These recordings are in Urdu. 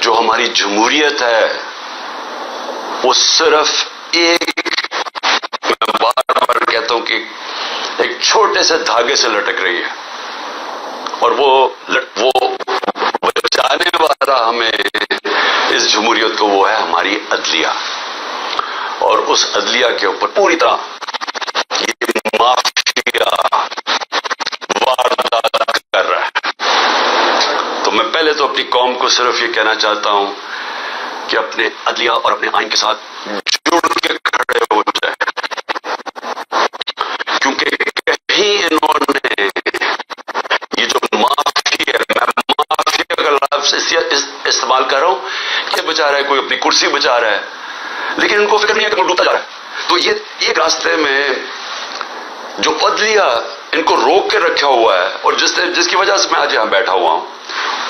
جو ہماری جمہوریت ہے وہ صرف ایک، میں بار بار کہتا ہوں کہ ایک چھوٹے سے دھاگے سے لٹک رہی ہے، اور وہ بچانے والا ہمیں اس جمہوریت کو وہ ہے ہماری عدلیہ، اور اس عدلیہ کے اوپر پوری طرح یہ مافیا واردات کر رہا ہے۔ تو میں پہلے تو اپنی قوم کو صرف یہ کہنا چاہتا ہوں کہ اپنے عدلیہ اور اپنے آئین کے ساتھ جڑ کے کھڑے ہو جائے، کیونکہ کہیں انہوں نے یہ جو مافیا، میں مافیا کا لفظ استعمال کر رہا ہوں کہ بچا رہا ہے، کوئی اپنی کرسی بچا رہا ہے، لیکن ان کو فکر نہیں ہے کہ وہ ڈوبتا جا رہا ہے۔ تو یہ ایک راستے میں جو عدلیہ ان کو روک کے رکھا ہوا ہے، اور جس کی وجہ سے میں آج یہاں بیٹھا ہوا ہوں،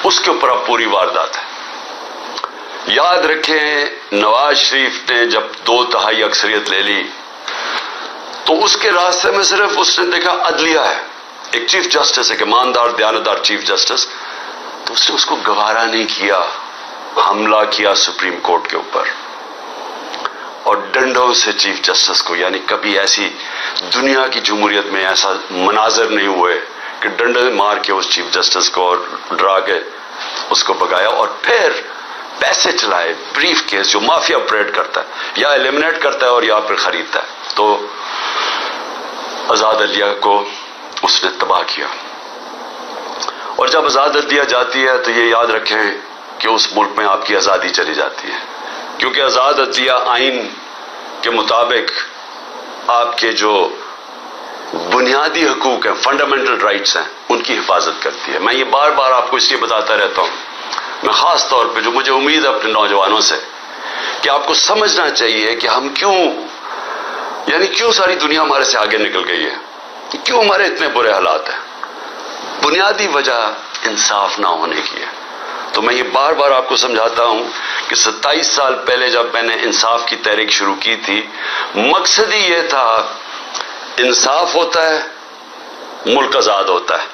اس کے اوپر اب پوری واردات ہے۔ یاد رکھیں نواز شریف نے جب 2/3 اکثریت لے لی تو اس کے راستے میں صرف اس نے دیکھا عدلیہ ہے، ایک چیف جسٹس، ایک ایماندار دیانتدار چیف جسٹس، تو اس نے اس کو گوارا نہیں کیا، حملہ کیا سپریم کورٹ کے اوپر، اور ڈنڈوں سے چیف جسٹس کو، یعنی کبھی ایسی دنیا کی جمہوریت میں ایسا مناظر نہیں ہوئے کہ ڈنڈے مار کے اس چیف جسٹس کو اور ڈرا کے اس کو بگایا، اور پھر پیسے چلائے، بریف کیس جو مافیا آپریٹ کرتا ہے، یا ایلیمنیٹ کرتا ہے اور یا پھر خریدتا ہے۔ تو آزاد عدلیہ کو اس نے تباہ کیا، اور جب آزاد عدلیہ جاتی ہے تو یہ یاد رکھیں کہ اس ملک میں آپ کی آزادی چلی جاتی ہے، کیونکہ آزاد عدلیہ آئین کے مطابق آپ کے جو بنیادی حقوق ہیں، فنڈامنٹل رائٹس ہیں، ان کی حفاظت کرتی ہے۔ میں یہ بار بار آپ کو اس لیے بتاتا رہتا ہوں، میں خاص طور پہ جو مجھے امید ہے اپنے نوجوانوں سے، کہ آپ کو سمجھنا چاہیے کہ ہم کیوں ساری دنیا ہمارے سے آگے نکل گئی ہے، کیوں ہمارے اتنے برے حالات ہیں۔ بنیادی وجہ انصاف نہ ہونے کی ہے۔ تو میں یہ بار بار آپ کو سمجھاتا ہوں کہ 27 سال پہلے جب میں نے انصاف کی تحریک شروع کی تھی، مقصد ہی یہ تھا انصاف ہوتا ہے، ملک آزاد ہوتا ہے،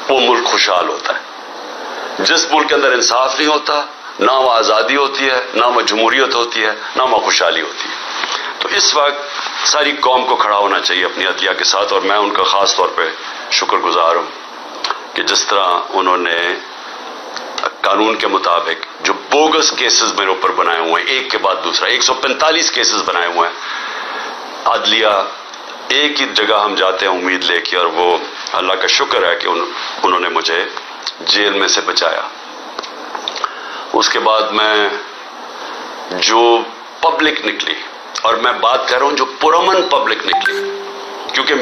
وہ ملک خوشحال ہوتا ہے۔ جس ملک کے اندر انصاف نہیں ہوتا، نہ وہ آزادی ہوتی ہے، نہ وہ جمہوریت ہوتی ہے، نہ وہ خوشحالی ہوتی ہے۔ تو اس وقت ساری قوم کو کھڑا ہونا چاہیے اپنی عدلیہ کے ساتھ، اور میں ان کا خاص طور پہ شکر گزار ہوں کہ جس طرح انہوں نے قانون کے مطابق جو بوگس کیسز میرے اوپر بنائے ہوئے ہیں، ایک کے بعد دوسرا 145 کیسز بنائے ہوئے ہیں، عدلیہ ایک ہی جگہ ہم جاتے ہیں امید لے کے، اور وہ اللہ کا شکر ہے کہ انہوں نے مجھے جیل میں سے بچایا۔ اس کے بعد میں جو پبلک نکلی، اور میں بات کر رہا ہوں جو پرامن پبلک نکلی، کیونکہ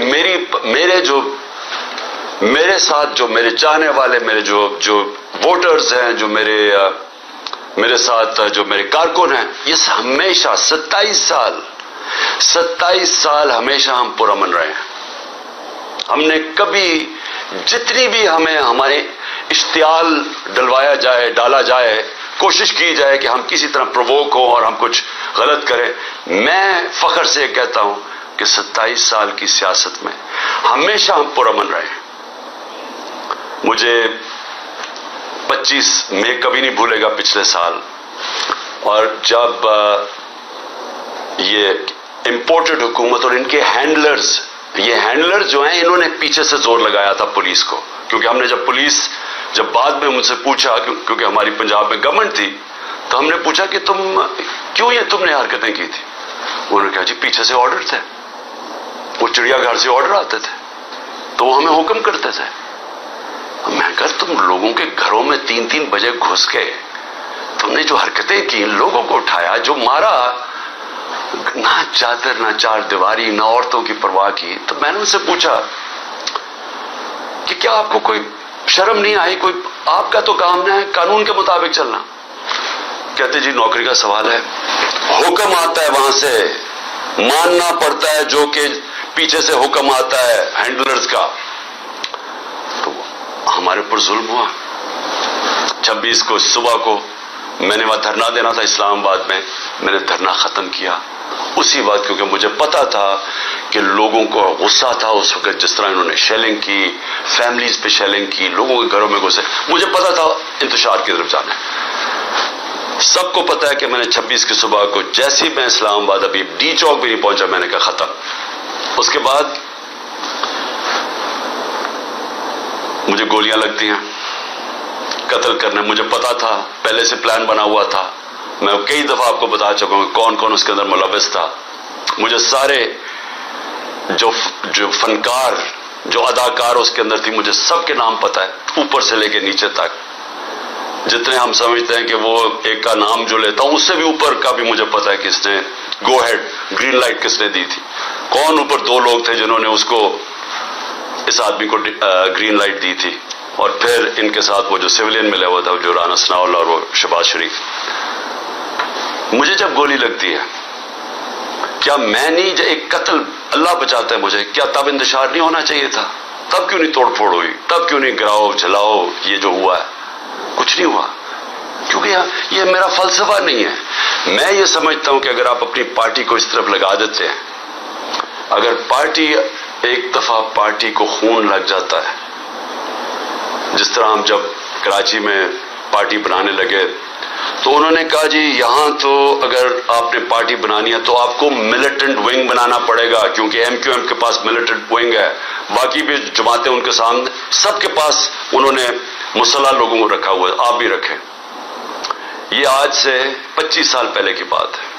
میرے ساتھ جو میرے چاہنے والے، میرے جو ووٹرز ہیں، جو میرے ساتھ جو میرے کارکن ہیں، یہ ہمیشہ 27 سال ہمیشہ ہم پرامن رہے ہیں۔ ہم نے کبھی جتنی بھی ہمارے اشتعال ڈالا جائے، کوشش کی جائے کہ ہم کسی طرح پرووک ہوں اور ہم کچھ غلط کریں، میں فخر سے یہ کہتا ہوں کہ 27 سال کی سیاست میں ہمیشہ ہم پرامن رہے ہیں۔ مجھے 25 مئی کبھی نہیں بھولے گا پچھلے سال، اور جب یہ امپورٹڈ حکومت اور ان کے ہینڈلر جو ہیں، انہوں نے پیچھے سے زور لگایا تھا پولیس کو، کیونکہ ہم نے جب بعد میں مجھ سے پوچھا، کیونکہ ہماری پنجاب میں گورنمنٹ تھی، تو ہم نے پوچھا کہ تم نے حرکتیں کی تھی؟ انہوں نے کہا جی پیچھے سے آرڈر تھے، وہ چڑیا گھر سے آرڈر آتے تھے تو وہ ہمیں حکم کرتے تھے۔ میں کہا تم لوگوں کے گھروں میں 3 بجے گھس کے تم نے جو حرکتیں کی، لوگوں کو اٹھایا، جو مارا، نہ چادر نہ چار دیواری، نہ عورتوں کی پرواہ کی، تو میں نے ان سے پوچھا کہ کیا آپ کو کوئی شرم نہیں آئی؟ کوئی آپ کا تو کام ہے قانون کے مطابق چلنا۔ کہتے جی نوکری کا سوال ہے، حکم آتا ہے وہاں سے، ماننا پڑتا ہے جو کہ پیچھے سے حکم آتا ہے ہینڈلرز کا۔ تو ہمارے اوپر ظلم ہوا۔ 26 کو صبح کو میں نے وہاں دھرنا دینا تھا اسلام آباد میں نے دھرنا ختم کیا اسی وقت، کیونکہ مجھے پتا تھا کہ لوگوں کو غصہ تھا اس وقت جس طرح انہوں نے شیلنگ کی، فیملیز پہ شیلنگ کی، لوگوں کے گھروں میں گھسے. مجھے پتا تھا انتشار کی طرف جانا ہے. سب کو پتا ہے کہ میں نے 26 کی صبح کو جیسے ہی میں اسلام آباد ابھی ڈی چوک بھی نہیں پہنچا میں نے کہا ختم. اس کے بعد مجھے گولیاں لگتی ہیں قتل کرنے. مجھے پتا تھا، پہلے سے پلان بنا ہوا تھا. میں کئی دفعہ آپ کو بتا چکا ہوں کون کون اس کے اندر ملوث تھا. مجھے سارے جو فنکار، جو اداکار اس کے اندر تھی، مجھے سب کے نام پتا ہے، اوپر سے لے کے نیچے تک. جتنے ہم سمجھتے ہیں کہ وہ ایک کا نام جو لیتا ہوں، اس سے بھی اوپر کا بھی مجھے پتا ہے کس نے گو ہیڈ، گرین لائٹ کس نے دی تھی. کون اوپر 2 لوگ تھے جنہوں نے اس کو، اس آدمی کو گرین لائٹ دی تھی. اور پھر ان کے ساتھ وہ جو سیولین ملا ہوا تھا، جو رانا ثناء اللہ اور وہ شہباز شریف. مجھے جب گولی لگتی ہے، کیا میں نہیں، ایک قتل اللہ بچاتا ہے مجھے، کیا تب انتشار نہیں ہونا چاہیے تھا؟ تب کیوں نہیں توڑ پھوڑ ہوئی؟ تب کیوں نہیں گراؤ جلاؤ؟ یہ جو ہوا ہے کچھ نہیں ہوا، کیونکہ یہ میرا فلسفہ نہیں ہے. میں یہ سمجھتا ہوں کہ اگر آپ اپنی پارٹی کو اس طرف لگا دیتے ہیں، اگر پارٹی ایک دفعہ پارٹی کو خون لگ جاتا ہے، جس طرح ہم جب کراچی میں پارٹی بنانے لگے تو انہوں نے کہا جی یہاں تو اگر آپ نے پارٹی بنانی ہے تو آپ کو ملیٹنٹ ونگ بنانا پڑے گا، کیونکہ ایم کیو ایم کے پاس ملیٹنٹ ونگ ہے، باقی بھی جماعتیں ان کے سامنے، سب کے پاس انہوں نے مسلح لوگوں کو رکھا ہوا ہے، آپ بھی رکھیں. یہ آج سے 25 سال پہلے کی بات ہے.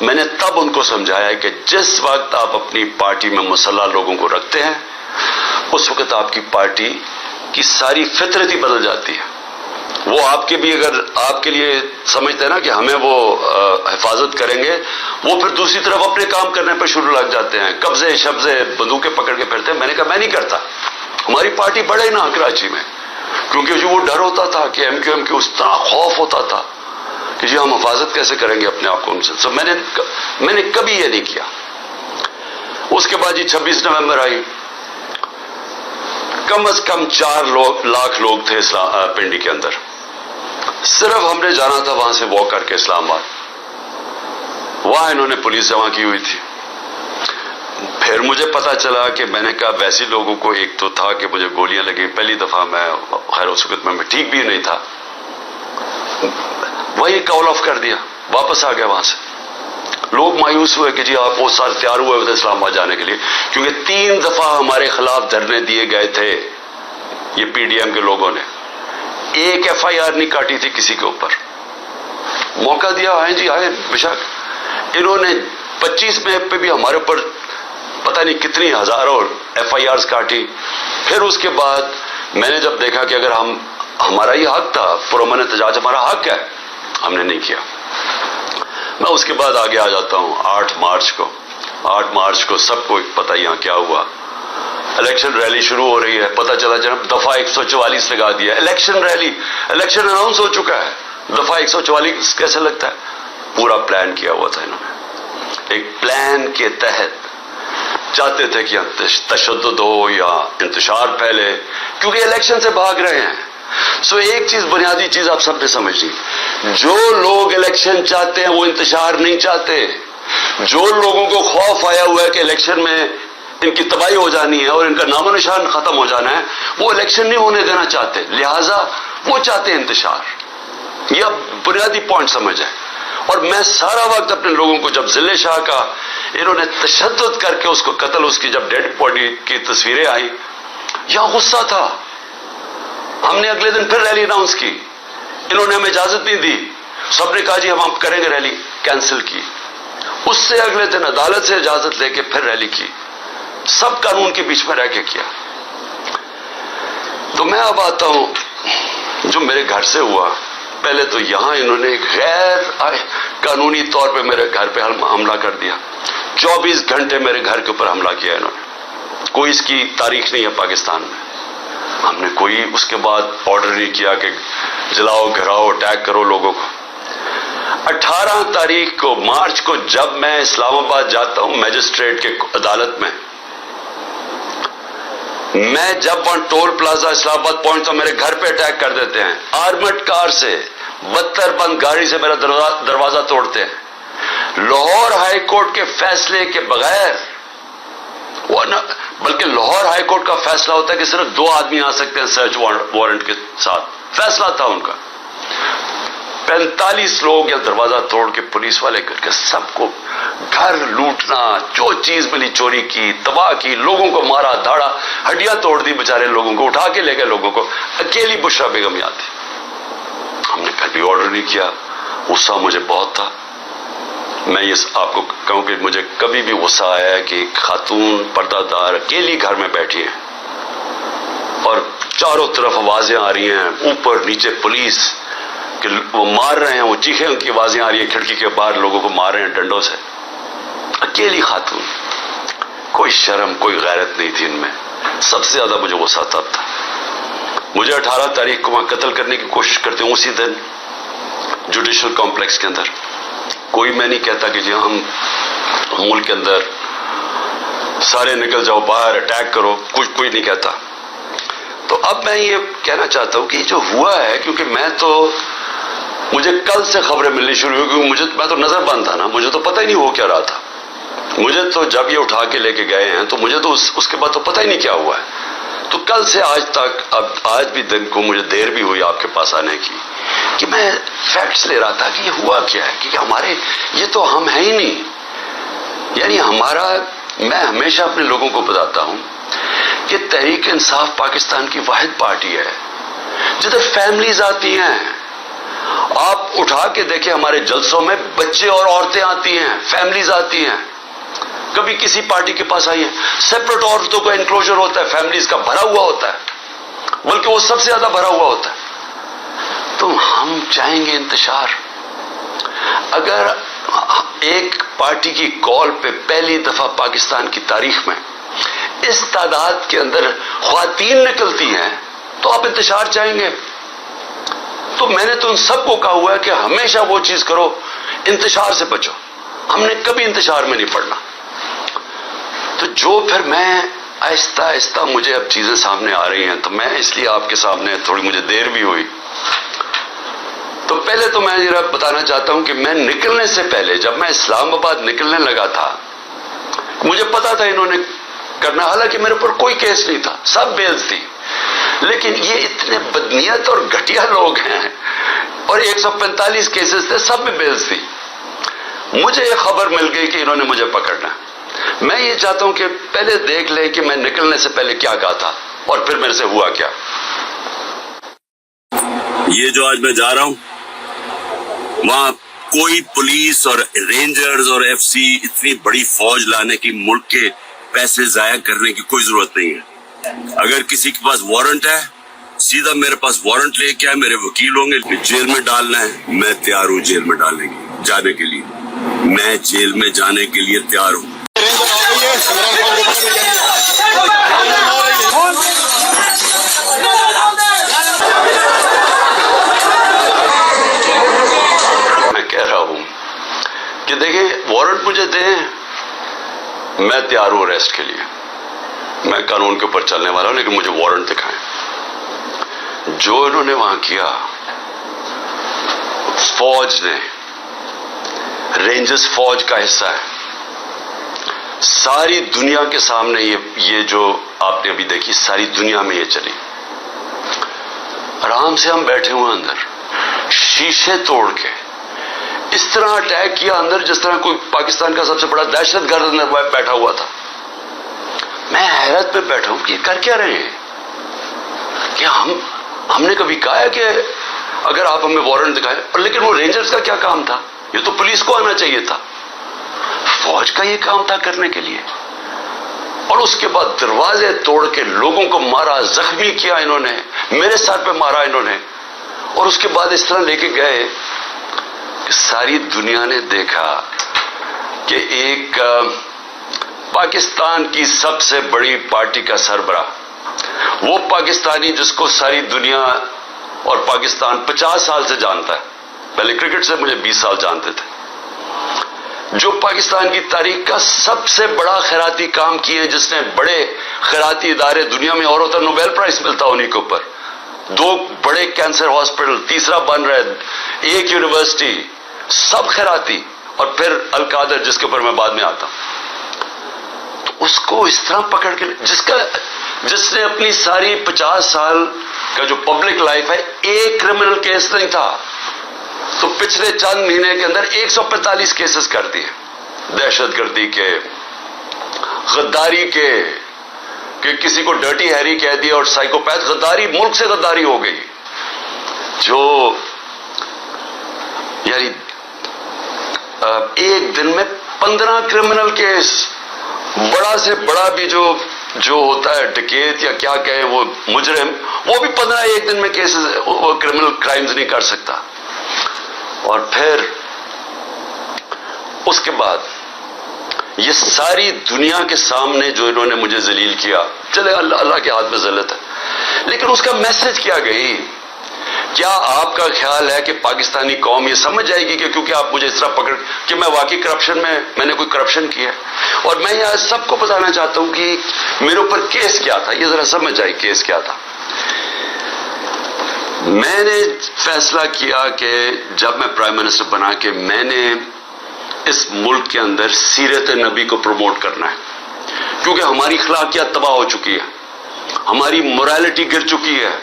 میں نے تب ان کو سمجھایا ہے کہ جس وقت آپ اپنی پارٹی میں مسلح لوگوں کو رکھتے ہیں، اس وقت آپ کی پارٹی کی ساری فطرت ہی بدل جاتی ہے. وہ آپ کے بھی، اگر آپ کے لیے سمجھتے ہیں نا کہ ہمیں وہ حفاظت کریں گے، وہ پھر دوسری طرف اپنے کام کرنے پہ شروع لگ جاتے ہیں، قبضے شبضے بندوقیں پکڑ کے پھرتے ہیں. میں نے کہا میں نہیں کرتا، ہماری پارٹی بڑھے نا کراچی میں، کیونکہ جو وہ ڈر ہوتا تھا کہ ایم کیو ایم کی اس طرح خوف ہوتا تھا کہ جی ہم حفاظت کیسے کریں گے اپنے آپ کو ان سے. سو میں نے کبھی یہ نہیں کیا. اس کے بعد جی 26 نومبر آئی، کم از کم 4 لاکھ لوگ تھے پنڈی کے اندر. صرف ہم نے جانا تھا وہاں سے واک کر کے اسلام آباد. وہاں انہوں نے پولیس جمع کی ہوئی تھی. پھر مجھے پتا چلا کہ میں نے کہا ویسے لوگوں کو، ایک تو تھا کہ مجھے گولیاں لگی پہلی دفعہ، میں خیر اس وقت میں ٹھیک بھی نہیں تھا، وہی کال آف کر دیا، واپس آ گیا وہاں سے. لوگ مایوس ہوئے کہ جی آپ وہ سارے تیار ہوئے تھے اسلام آباد جانے کے لیے، کیونکہ 3 دفعہ ہمارے خلاف دھرنے دیے گئے تھے یہ پی ڈی ایم کے لوگوں نے. ایک ایف آئی آر نہیں کاٹی تھی کسی کے اوپر. موقع دیا، آئے جی آئے بشک. انہوں نے 25 میں پہ بھی ہمارے اوپر پتہ نہیں کتنی ہزاروں ایف آئی آرز کاٹی. پھر اس کے بعد میں نے جب دیکھا کہ اگر ہمارا یہ حق تھا، پرامن احتجاج ہمارا حق ہے، ہم نے نہیں کیا. میں اس کے بعد آگے آ جاتا ہوں. 8 مارچ کو سب کو پتہ یہاں کیا ہوا. الیکشن ریلی شروع ہو رہی ہے، پتہ چلا جناب دفعہ 144 لگا دیا. الیکشن ریلی، الیکشن اناؤنس ہو چکا ہے، دفعہ 144 کیسے لگتا ہے؟ پورا پلان کیا ہوا تھا انہوں نے. ایک پلان کے تحت چاہتے تھے کہ تشدد ہو یا انتشار پھیلے، کیونکہ الیکشن سے بھاگ رہے ہیں. سو ایک چیز، بنیادی چیز آپ سب نے سمجھنی، جو لوگ الیکشن چاہتے ہیں وہ انتشار نہیں چاہتے. جو لوگوں کو خوف آیا ہوا ہے کہ الیکشن میں ان کی تباہی ہو جانی ہے اور ان کا نام و نشان ختم ہو جانا ہے، وہ الیکشن نہیں ہونے دینا چاہتے، لہٰذا وہ چاہتے ہیں انتشار. یہ اب بنیادی پوائنٹ سمجھ ہے. اور میں سارا وقت اپنے لوگوں کو، جب ضلع شاہ کا انہوں نے تشدد کر کے اس کو قتل، اس کی جب ڈیڈ باڈی کی تصویریں آئی، یہاں غصہ تھا. ہم نے اگلے دن پھر ریلی اناؤنس کی، انہوں نے ہمیں اجازت نہیں دی. سب نے کہا جی ہم کریں گے ریلی، کینسل کی. اس سے اگلے دن عدالت سے اجازت لے کے پھر ریلی کی. سب قانون کے بیچ میں رہ کے کیا. تو میں اب آتا ہوں جو میرے گھر سے ہوا. پہلے تو یہاں انہوں نے غیر قانونی طور پہ میرے گھر پہ حملہ کر دیا. 24 گھنٹے میرے گھر کے اوپر حملہ کیا انہوں نے. کوئی اس کی تاریخ نہیں ہے پاکستان میں. ہم نے کوئی اس کے بعد آرڈر نہیں کیا کہ جلاؤ، گھراؤ، اٹیک کرو لوگوں کو. 18 تاریخ کو مارچ کو جب میں اسلام آباد جاتا ہوں میجسٹریٹ کے عدالت میں جب وہاں ٹول پلازا اسلام آباد پہنچتا ہوں، میرے گھر پہ اٹیک کر دیتے ہیں آرمڈ کار سے، 72 بند گاڑی سے میرا دروازہ توڑتے ہیں. لاہور ہائی کورٹ کے فیصلے کے بغیر بلکہ لاہور ہائی کورٹ کا فیصلہ ہوتا ہے کہ صرف 2 آدمی آ سکتے ہیں سرچ وارنٹ کے ساتھ. فیصلہ تھا ان کا. 45 لوگ یا دروازہ توڑ کے پولیس والے کر کے سب کو گھر لوٹنا، جو چیز ملی چوری کی، تباہ کی، لوگوں کو مارا دھاڑا، ہڈیاں توڑ دی بیچارے لوگوں کو، اٹھا کے لے گئے لوگوں کو. اکیلی بشرا بیگم یاد تھی. ہم نے پھر بھی آرڈر نہیں کیا. غصہ مجھے بہت تھا. میں یہ آپ کو کہوں کہ مجھے کبھی بھی غصہ آیا ہے کہ ایک خاتون پردہ دار اکیلی گھر میں بیٹھی ہے اور چاروں طرف آوازیں آ رہی ہیں، اوپر نیچے پولیس کہ وہ مار رہے ہیں، وہ چیخیں ان کی آوازیں آ رہی ہیں، کھڑکی کے باہر لوگوں کو مار رہے ہیں ڈنڈوں سے. اکیلی خاتون، کوئی شرم کوئی غیرت نہیں تھی ان میں. سب سے زیادہ مجھے غصہ تب تھا. مجھے 18 تاریخ کو وہاں قتل کرنے کی کوشش کرتے ہوں اسی دن جوڈیشل کمپلیکس کے اندر. کوئی میں نہیں کہتا کہ جی ہم ملک کے اندر سارے نکل جاؤ باہر اٹیک کرو، کوئی نہیں کہتا. تو اب میں یہ کہنا چاہتا ہوں کہ جو ہوا ہے، کیونکہ مجھے کل سے خبریں ملنی شروع ہوئی، کیونکہ میں تو نظر بند تھا نا، مجھے تو پتہ ہی نہیں ہو کیا رہا تھا. مجھے تو جب یہ اٹھا کے لے کے گئے ہیں تو مجھے تو اس کے بعد تو پتہ ہی نہیں کیا ہوا ہے. تو کل سے آج تک، اب آج بھی دن کو مجھے دیر بھی ہوئی آپ کے پاس آنے کی، کہ میں فیکٹس لے رہا تھا کہ یہ ہوا کیا ہے، کہ ہمارے یہ تو ہم ہیں ہی نہیں. یعنی میں ہمیشہ اپنے لوگوں کو بتاتا ہوں کہ تحریک انصاف پاکستان کی واحد پارٹی ہے جدھر فیملیز آتی ہیں. آپ اٹھا کے دیکھیں ہمارے جلسوں میں بچے اور عورتیں آتی ہیں، فیملیز آتی ہیں. کبھی کسی پارٹی کے پاس آئی ہیں، سیپریٹ عورتوں کا انکلوژر ہوتا ہے، فیملیز کا بھرا ہوا ہوتا ہے، بلکہ وہ سب سے زیادہ بھرا ہوا ہوتا ہے. تو ہم چاہیں گے انتشار. اگر ایک پارٹی کی کال پہ پہلی دفعہ پاکستان کی تاریخ میں اس تعداد کے اندر خواتین نکلتی ہیں تو آپ انتشار چاہیں گے. تو میں نے تو ان سب کو کہا ہوا ہے کہ ہمیشہ وہ چیز کرو، انتشار سے بچو. ہم نے کبھی انتشار میں نہیں پڑنا. تو جو پھر میں آہستہ آہستہ مجھے اب چیزیں سامنے آ رہی ہیں، تو میں اس لیے آپ کے سامنے تھوڑی مجھے دیر بھی ہوئی. تو پہلے تو میں ذرا بتانا چاہتا ہوں کہ میں نکلنے سے پہلے، جب میں اسلام آباد نکلنے لگا تھا، مجھے پتا تھا انہوں نے کرنا، حالانکہ میرے اوپر کوئی کیس نہیں تھا، سب بیلز تھی. لیکن یہ اتنے بدنیت اور گھٹیا لوگ ہیں، اور 145 کیسز تھے، سب میں بیلز تھی. مجھے یہ خبر مل گئی کہ انہوں نے مجھے پکڑنا. میں یہ چاہتا ہوں کہ پہلے دیکھ لیں کہ میں نکلنے سے پہلے کیا کہا تھا اور پھر میرے سے ہوا کیا. یہ جو آج میں جا رہا ہوں، وہاں کوئی پولیس اور رینجرز اور ایف سی اتنی بڑی فوج لانے کی، ملک کے پیسے ضائع کرنے کی کوئی ضرورت نہیں ہے. اگر کسی کے پاس وارنٹ ہے، سیدھا میرے پاس وارنٹ لے کے آئے، میرے وکیل ہوں گے. جیل میں ڈالنا ہے، میں تیار ہوں جیل میں ڈالنے کی، جانے کے لیے. میں جیل میں جانے کے لیے تیار ہوں. میں کہہ رہا ہوں کہ دیکھیں وارنٹ مجھے دیں، میں تیار ہوں ریسٹ کے لیے. میں قانون کے اوپر چلنے والا ہوں، لیکن مجھے وارنٹ دکھائیں. جو انہوں نے وہاں کیا، فوج نے، رینجرز فوج کا حصہ ہے، ساری دنیا کے سامنے یہ جو آپ نے ابھی دیکھی، ساری دنیا میں یہ چلی. آرام سے ہم بیٹھے ہوئے اندر، شیشے توڑ کے اس طرح اٹیک کیا اندر جس طرح کوئی پاکستان کا سب سے بڑا دہشت گرد اندر بیٹھا ہوا تھا. میں حیرت میں بیٹھا ہوں کہ یہ کر کیا رہے ہیں. کہ ہم نے کبھی کہا ہے کہ اگر آپ ہمیں وارنٹ دکھائیں، لیکن وہ رینجرز کا کیا کام تھا؟ یہ تو پولیس کو آنا چاہیے تھا. فوج کا یہ کام تھا کرنے کے لیے. اور اس کے بعد دروازے توڑ کے لوگوں کو مارا، زخمی کیا انہوں نے، میرے سر پہ مارا انہوں نے. اور اس کے بعد اس طرح لے کے گئے کہ ساری دنیا نے دیکھا کہ ایک پاکستان کی سب سے بڑی پارٹی کا سربراہ، وہ پاکستانی جس کو ساری دنیا اور پاکستان 50 سال سے جانتا ہے، پہلے کرکٹ سے مجھے 20 سال جانتے تھے، جو پاکستان کی تاریخ کا سب سے بڑا خیراتی کام کیے، جس نے بڑے خیراتی ادارے دنیا میں اور ہوتا، نوبیل پرائز ملتا انہیں کے اوپر، 2 بڑے کینسر ہاسپٹل، تیسرا بن رہا ہے، 1 یونیورسٹی، سب خیراتی، اور پھر القادر جس کے اوپر میں بعد میں آتا ہوں. اس کو اس طرح پکڑ کے جس نے اپنی ساری 50 سال کا جو پبلک لائف ہے ایک کرمنل کیس نہیں تھا، تو پچھلے چند مہینے کے اندر 145 کیسز کر دیے، دہشت گردی کے، غداری کے، کہ کسی کو ڈرٹی ہیری کہہ دیا اور سائیکوپیتھ، غداری، ملک سے غداری ہو گئی، جو یعنی ایک دن میں 15 کرمنل کیس، بڑا سے بڑا بھی جو ہوتا ہے ڈکیت یا کیا کہیں وہ مجرم، وہ بھی 15 ایک دن میں کیسز کرمنل کرائمز نہیں کر سکتا۔ اور پھر اس کے بعد یہ ساری دنیا کے سامنے جو انہوں نے مجھے ذلیل کیا، چلے اللہ کے ہاتھ میں ذلت ہے، لیکن اس کا میسج کیا گئی؟ کیا آپ کا خیال ہے کہ پاکستانی قوم یہ سمجھ جائے گی کہ کیونکہ آپ مجھے اس طرح پکڑ کہ میں واقعی کرپشن میں نے کوئی کرپشن کیا ہے؟ اور میں یہاں سب کو بتانا چاہتا ہوں کہ میرے اوپر کیس کیا تھا، یہ ذرا سمجھ جائے کیس کیا تھا۔ میں نے فیصلہ کیا کہ جب میں پرائم منسٹر بنا کہ میں نے اس ملک کے اندر سیرت نبی کو پروموٹ کرنا ہے، کیونکہ ہماری اخلاقیات تباہ ہو چکی ہے، ہماری مورالٹی گر چکی ہے۔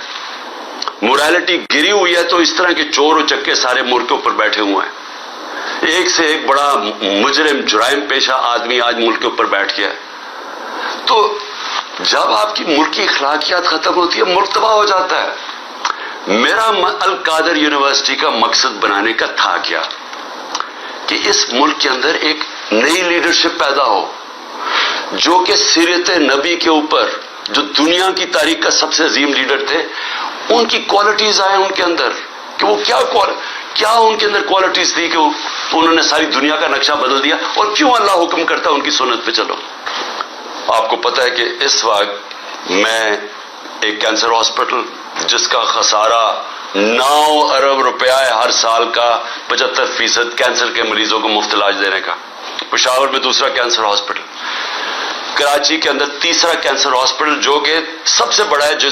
مورالٹی گری ہوئی ہے تو اس طرح کے چور و چکے سارے ملک کے اوپر بیٹھے ہوئے ہیں، ایک سے ایک بڑا مجرم جرائم پیشہ آدمی آج ملک کے اوپر بیٹھ گیا ہے۔ تو جب آپ کی ملک کی اخلاقیات ختم ہوتی ہے، ملک تباہ ہو جاتا ہے۔ میرا القادر یونیورسٹی کا مقصد بنانے کا تھا کیا کہ اس ملک کے اندر ایک نئی لیڈرشپ پیدا ہو جو کہ سیرت نبی کے اوپر، جو دنیا کی تاریخ کا سب سے عظیم لیڈر تھے، ان کی کوالٹیز آئیں ان کے اندر، کہ وہ کیا ان کے اندر کوالٹیز تھی کہ انہوں نے ساری دنیا کا نقشہ بدل دیا، اور کیوں اللہ حکم کرتا ان کی سنت پہ چلو۔ آپ کو پتہ ہے کہ اس وقت میں ایک کینسر ہاسپٹل جس کا خسارہ 9 ارب روپیہ ہے ہر سال کا، 75% کینسر کے مریضوں کو مفت علاج دینے کا، پشاور میں دوسرا کینسر ہاسپٹل، کراچی کے اندر تیسرا کینسر ہاسپٹل جو کہ سب سے بڑا ہے، جو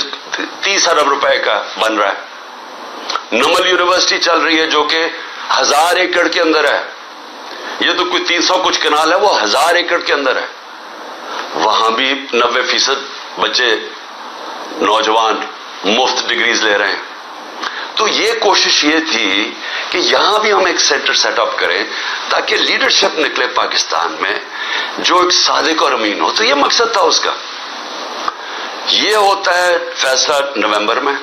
30 ارب روپے کا بن رہا ہے، نمل یونیورسٹی چل رہی ہے جو کہ 1000 ایکڑ کے اندر ہے، یہ تو کوئی 300 کچھ کنال ہے، وہ 1000 ایکڑ کے اندر ہے، وہاں بھی 90% بچے نوجوان مفت ڈگریز لے رہے ہیں۔ تو یہ کوشش یہ تھی کہ یہاں بھی ہم ایک سینٹر سیٹ اپ کریں تاکہ لیڈرشپ نکلے پاکستان میں جو ایک صادق اور امین ہو، تو یہ مقصد تھا اس کا۔ یہ ہوتا ہے فیصلہ نومبر میں۔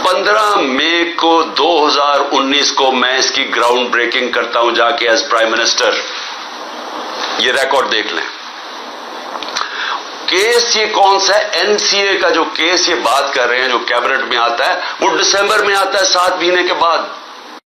15 مئی کو 2019 کو میں اس کی گراؤنڈ بریکنگ کرتا ہوں جا کے ایز پرائم منسٹر۔ یہ ریکارڈ دیکھ لیں۔ کیس یہ کون سا ہے؟ این سی اے کا جو کیس یہ بات کر رہے ہیں جو کیبنٹ میں آتا ہے وہ دسمبر میں آتا ہے، 7 مہینے کے بعد۔